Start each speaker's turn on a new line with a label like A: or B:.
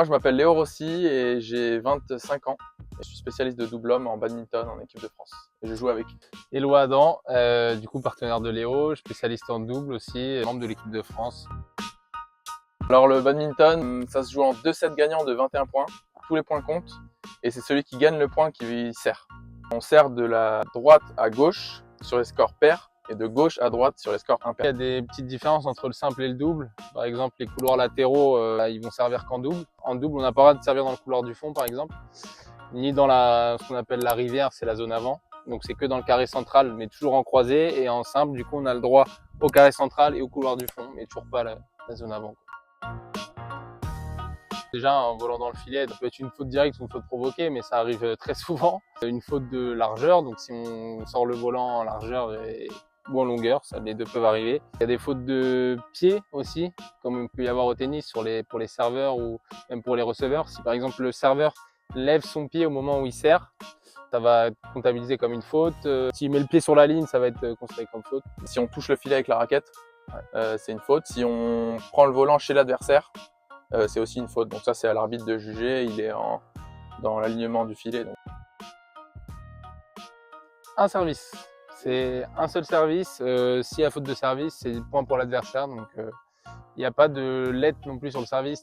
A: Moi, je m'appelle Léo Rossi et j'ai 25 ans. Je suis spécialiste de double homme en badminton en équipe de France. Et je joue avec.
B: Hello Adam, du coup partenaire de Léo, spécialiste en double aussi, membre de l'équipe de France.
A: Alors le badminton, ça se joue en 2 sets gagnants de 21 points. Tous les points comptent et c'est celui qui gagne le point qui sert. On sert de la droite à gauche sur les scores pairs et de gauche à droite sur les scores
B: Il y
A: impairs.
B: a des petites différences entre le simple et le double. Par exemple, les couloirs latéraux, ils vont servir qu'en double. En double, on n'a pas le droit de servir dans le couloir du fond par exemple, ni dans ce qu'on appelle la rivière, c'est la zone avant. Donc c'est que dans le carré central, mais toujours en croisé. Et en simple, du coup, on a le droit au carré central et au couloir du fond, mais toujours pas la zone avant. Déjà, un volant dans le filet, ça peut être une faute directe ou une faute provoquée, mais ça arrive très souvent. Une faute de largeur, donc si on sort le volant en largeur ou en longueur, ça, les deux peuvent arriver. Il y a des fautes de pied aussi, comme il peut y avoir au tennis pour les serveurs ou même pour les receveurs. Si par exemple le serveur lève son pied au moment où il sert, ça va être comptabilisé comme une faute. S'il met le pied sur la ligne, ça va être considéré comme faute.
A: Si on touche le filet avec la raquette, c'est une faute. Si on prend le volant chez l'adversaire, c'est aussi une faute. Donc ça, c'est à l'arbitre de juger. Il est dans l'alignement du filet. Donc.
B: Un service, c'est un seul service. S'il y a faute de service, c'est point pour l'adversaire. Donc il n'y a pas de lettre non plus sur le service.